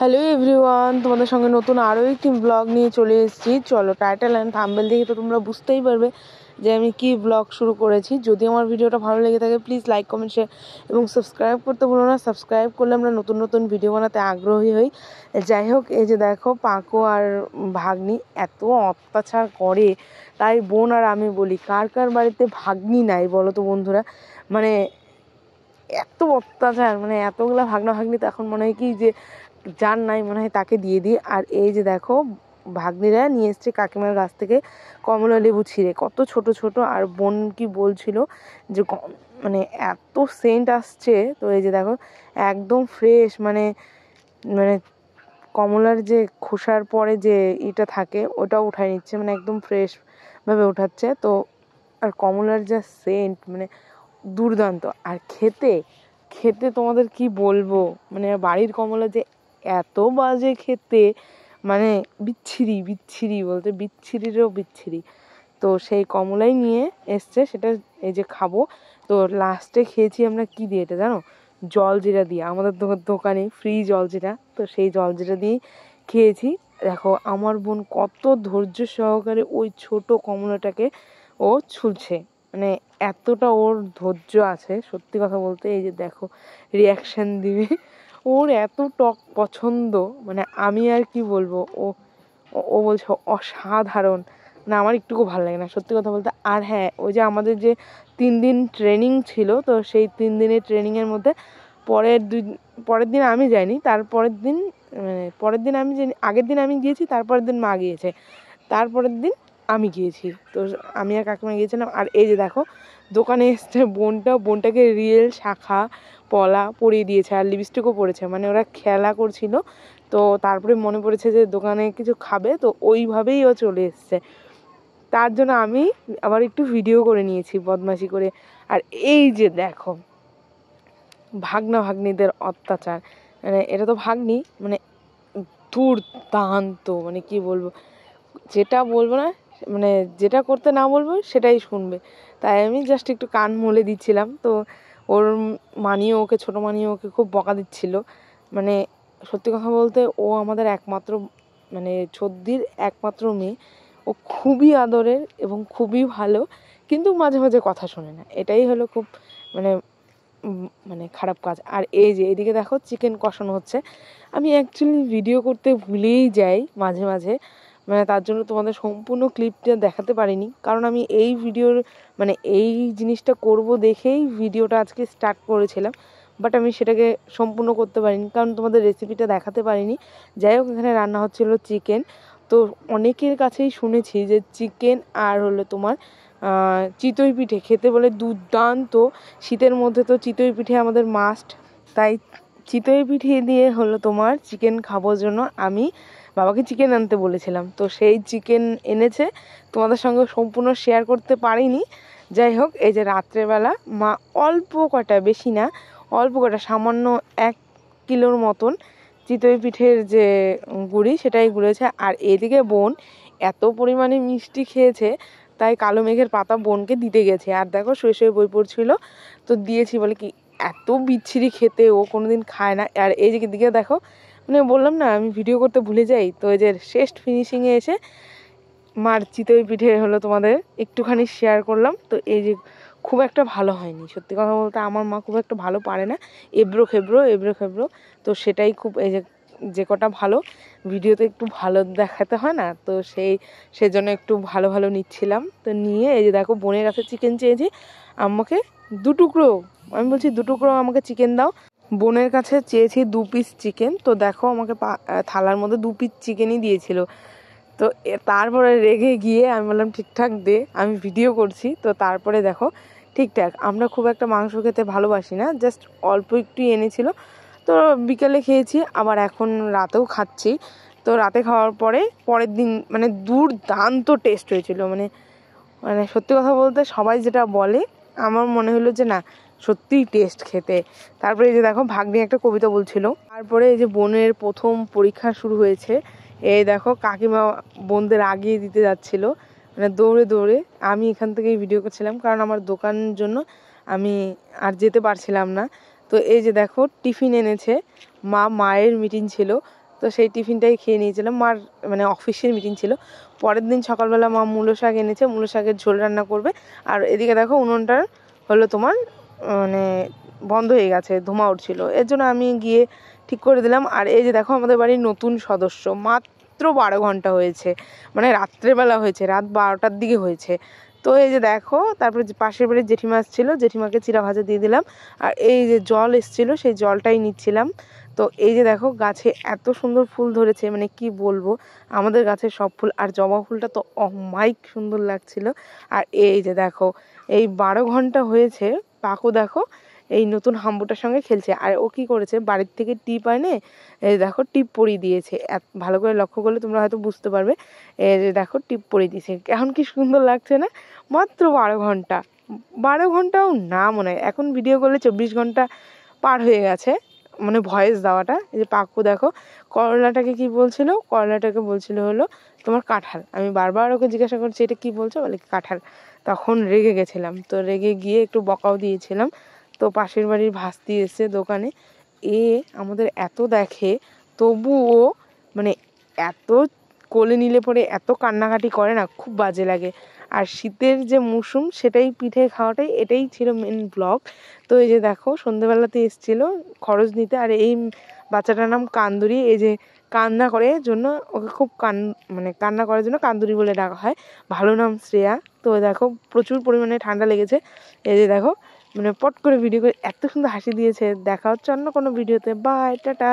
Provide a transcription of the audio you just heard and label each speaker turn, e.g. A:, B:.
A: Hello everyone, তোমাদের সঙ্গে নতুন আরও একটি ব্লগ নিয়ে চলে এসেছি। চলো, টাইটেল অ্যান্ড থাম্বনেল দেখে তো তোমরা বুঝতেই পারবে যে আমি কি ব্লগ শুরু করেছি। যদি আমার ভিডিওটা ভালো লেগে থাকে প্লিজ লাইক, কমেন্ট, শেয়ার এবং সাবস্ক্রাইব করতে ভুলো না। সাবস্ক্রাইব করলে আমরা নতুন নতুন ভিডিও বানাতে আগ্রহী হই। যাই হোক, এই যে দেখো পাকো আর ভাগ্নি এত অত্যাচার করে, তাই বোন আর আমি বলি কার কার বাড়িতে ভাগ্নি নাই বলো তো বন্ধুরা। মানে এত অত্যাচার, মানে এতগুলা ভাগনা ভাগ্নি তো এখন মনে হয় কি যে যার নাই মনে হয় তাকে দিয়ে দিই। আর এই যে দেখো ভাগ্নিরা নিয়ে এসছে কাকিমার গাছ থেকে কমলা লেবু ছিঁড়ে, কত ছোট ছোট। আর বোন কি বলছিল যে মানে এত সেন্ট আসছে। তো এই যে দেখো একদম ফ্রেশ, মানে মানে কমলার যে খোসার পরে যে এটা থাকে ওটাও উঠাই নিচ্ছে, মানে একদম ফ্রেশ ভাবে উঠাচ্ছে। তো আর কমলার যা সেন্ট, মানে দুর্দান্ত। আর খেতে খেতে তোমাদের কি বলবো, মানে বাড়ির কমলা যে এত বাজে খেতে, মানে বিচ্ছিরি বিচ্ছিরি বলতে বিচ্ছিরিরও বিচ্ছিরি। তো সেই কমলাই নিয়ে এসছে, সেটা এই যে খাবো। তো লাস্টে খেয়েছি আমরা কি দিয়ে এটা জানো, জলজিরা দিয়ে। আমাদের দোকানে ফ্রি জলজিরা, তো সেই জলজিরা দিয়েই খেয়েছি। দেখো আমার বোন কত ধৈর্য সহকারে ওই ছোট কমলাটাকে ও ছুলছে, মানে এতটা ওর ধৈর্য আছে সত্যি কথা বলতে। এই যে দেখো রিয়াকশান দিবে, ওর এত টক পছন্দ, মানে আমি আর কি বলবো। ও ও বলছে অসাধারণ, না আমার একটুকু ভালো লাগে না সত্যি কথা বলতে। আর হ্যাঁ, ওই যে আমাদের যে 3 দিন ট্রেনিং ছিল, তো সেই 3 দিনের ট্রেনিংয়ের মধ্যে পরের দিন আমি যাইনি, তারপরের দিন মানে পরের দিন আমি যাইনি, আগের দিন আমি গিয়েছি, তারপরের দিন মা গিয়েছে, তারপরের দিন আমি গিয়েছি। তো আমি আর কাকিমা গিয়েছিলাম। আর এই যে দেখো দোকানে এসছে বোনটাকে রিয়েল শাখা পলা পরিয়ে দিয়েছে আর লিপস্টিকও পরেছে, মানে ওরা খেলা করছিল। তো তারপরে মনে পড়েছে যে দোকানে কিছু খাবে, তো ওইভাবেই ও চলে এসছে। তার জন্য আমি আবার একটু ভিডিও করে নিয়েছি বদমাশি করে। আর এই যে দেখো ভাগ্না ভাগ্নিদের অত্যাচার, মানে এটা তো ভাগ্নি, মানে দুর্দান্ত, মানে কি বলবো, যেটা বলবো না, মানে যেটা করতে না বলবো সেটাই শুনবে। তাই আমি জাস্ট একটু কান মলে দিচ্ছিলাম। তো ওর মানিও ওকে, ছোটো মানিও ওকে খুব বকা দিচ্ছিল। মানে সত্যি কথা বলতে ও আমাদের একমাত্র, মানে ছদ্দির একমাত্র মেয়ে। ও খুবই আদরের এবং খুবই ভালো, কিন্তু মাঝে মাঝে কথা শোনে না, এটাই হলো খুব মানে মানে খারাপ কাজ। আর এই যে এদিকে দেখো চিকেন কষানো হচ্ছে। আমি অ্যাকচুয়ালি ভিডিও করতে ভুলেই যাই মাঝে মাঝে, মানে তার জন্য তোমাদের সম্পূর্ণ ক্লিপটা দেখাতে পারিনি, কারণ আমি এই ভিডিওর মানে এই জিনিসটা করব দেখেই ভিডিওটা আজকে স্টার্ট করেছিলাম। বাট আমি সেটাকে সম্পূর্ণ করতে পারিনি, কারণ তোমাদের রেসিপিটা দেখাতে পারিনি। যাই হোক, এখানে রান্না হচ্ছিল চিকেন। তো অনেকের কাছেই শুনেছি যে চিকেন আর হলো তোমার চিতই পিঠে খেতে বলে দুর্দান্ত। শীতের মধ্যে তো চিতই পিঠে আমাদের মাস্ট, তাই চিতই পিঠে দিয়ে হলো তোমার চিকেন খাবোর জন্য আমি বাবাকে চিকেন আনতে বলেছিলাম। তো সেই চিকেন এনেছে, তোমাদের সঙ্গে সম্পূর্ণ শেয়ার করতে পারিনি। যাই হোক, এই যে রাত্রেবেলা মা অল্প কটা, বেশি না, অল্প কটা সামান্য 1 কিলোর মতন চিতই পিঠের যে গুঁড়ি সেটাই গুঁড়েছে। আর এদিকে বোন এত পরিমাণে মিষ্টি খেয়েছে, তাই কালো মেঘের পাতা বোনকে দিতে গেছে। আর দেখো শুয়ে শুয়ে বই পড়ছিল, তো দিয়েছি বলে কি এত বিচ্ছিরি খেতে, ও কোনোদিন খায় না। আর এই যে দিকে দেখো, মানে বললাম না আমি ভিডিও করতে ভুলে যাই, তো এই যে শেষ ফিনিশিংয়ে এসে মার চিতই পিঠে হলো তোমাদের একটুখানি শেয়ার করলাম। তো এই যে খুব একটা ভালো হয়নি সত্যি কথা বলতে, আমার মা খুব একটা ভালো পারে না, এবড়ো খেবড়ো। তো সেটাই খুব, এই যে যে কটা ভালো ভিডিওতে একটু ভালো দেখাতে হয় না, তো সেজন্য একটু ভালো ভালো নিচ্ছিলাম। তো নিয়ে এই যে দেখো বোনের কাছে চিকেন চেয়েছি, আমাকে 2 টুকরো, আমি বলছি 2 টুকরো আমাকে চিকেন দাও। বোনের কাছে চেয়েছি 2 পিস চিকেন, তো দেখো আমাকে থালার মধ্যে 2 পিস চিকেনই দিয়েছিল। তো তারপরে রেগে গিয়ে আমি বললাম ঠিকঠাক দে, আমি ভিডিও করছি। তো তারপরে দেখো ঠিকঠাক, আমরা খুব একটা মাংস খেতে ভালোবাসি না, জাস্ট অল্প একটু এনেছিল। তো বিকেলে খেয়েছি, আবার এখন রাতেও খাচ্ছি। তো রাতে খাওয়ার পরে পরের দিন মানে দুর্দান্ত টেস্ট হয়েছিল, মানে মানে সত্যি কথা বলতে সবাই যেটা বলে আমার মনে হলো যে না সত্যিই টেস্ট খেতে। তারপরে এই যে দেখো ভাগ্নি একটা কবিতা বলছিল। তারপরে এই যে বোনের প্রথম পরীক্ষা শুরু হয়েছে, এই দেখো কাকিমা বোনদের আগিয়ে দিতে যাচ্ছিল, মানে দৌড়ে দৌড়ে। আমি এখান থেকেই ভিডিও করছিলাম, কারণ আমার দোকানের জন্য আমি আর যেতে পারছিলাম না। তো এই যে দেখো টিফিন এনেছে, মায়ের মিটিং ছিল, তো তো সেই টিফিনটাই খেয়ে নিয়েছিলাম। মার মানে অফিসের মিটিং ছিল। পরের দিন সকালবেলা মা মূলো শাক এনেছে, মূলো শাকের ঝোল রান্না করবে। আর এদিকে দেখো উনুনটার হলো তোমার মানে বন্ধ হয়ে গেছে, ধোঁয়া উঠছিল, এর জন্য আমি গিয়ে ঠিক করে দিলাম। আর এই যে দেখো আমাদের বাড়ির নতুন সদস্য, মাত্র 12 ঘন্টা হয়েছে, মানে রাত্রেবেলা হয়েছে, রাত 12টার দিকে হয়েছে। তো এই যে দেখো, তারপরে পাশের বাড়ির জেঠিমা ছিল, জেঠিমাকে চিরা ভাজা দিয়ে দিলাম। আর এই যে জল এসেছিলো সেই জলটাই নিচ্ছিলাম। তো এই যে দেখো গাছে এত সুন্দর ফুল ধরেছে, মানে কি বলবো, আমাদের গাছের সব ফুল। আর জবা ফুলটা তো অমাইক সুন্দর লাগছিল। আর এই যে দেখো এই 12 ঘন্টা হয়েছে, পাকো দেখো এই নতুন হাম্বুটার সঙ্গে খেলছে। আর ও কি করেছে, বাড়ির থেকে টিপ আনে, এই দেখো টিপ পরিয়ে দিয়েছে। ভালো করে লক্ষ্য করলে তোমরা হয়তো বুঝতে পারবে। এই যে দেখো টিপ পরিয়ে দিয়েছে, এখন কি সুন্দর লাগছে না? মাত্র 12 ঘন্টা, 12 ঘন্টাও না মনে হয়, এখন ভিডিও করলে 24 ঘন্টা পার হয়ে গেছে, মানে ভয়েস দেওয়াটা। এই যে পাক্কু দেখো করলাটাকে কি বলছিল, করলাটাকে বলছিল হলো তোমার কাঁঠাল। আমি বারবার ওকে জিজ্ঞাসা করছি এটা কি বলছো, বলে কাঁঠাল। তখন রেগে গেছিলাম, তো রেগে গিয়ে একটু বকাও দিয়েছিলাম। তো পাশের বাড়ির ভাস্তি এসে দোকানে, এ আমাদের এত দেখে তবুও মানে এত কোলে নিলে পরে এত কান্নাকাটি করে না, খুব বাজে লাগে। আর শীতের যে মৌসুম সেটাই পিঠে খাওয়াটাই, এটাই ছিল মেন ব্লগ। তো এই যে দেখো সন্ধ্যেবেলাতে এসেছিল খরচ নিতে। আর এই বাচ্চাটার নাম কান্দুরি। এই যে কান্না করে জন্য ওকে খুব মানে কান্না করার জন্য কান্দুরি বলে ডাকা হয়। ভালো নাম শ্রেয়া। তো দেখো প্রচুর পরিমাণে ঠান্ডা লেগেছে। এই যে দেখো মানে পট করে ভিডিও করে এত সুন্দর হাসি দিয়েছে। দেখা হচ্ছে অন্য কোনো ভিডিওতে। Bye, tata.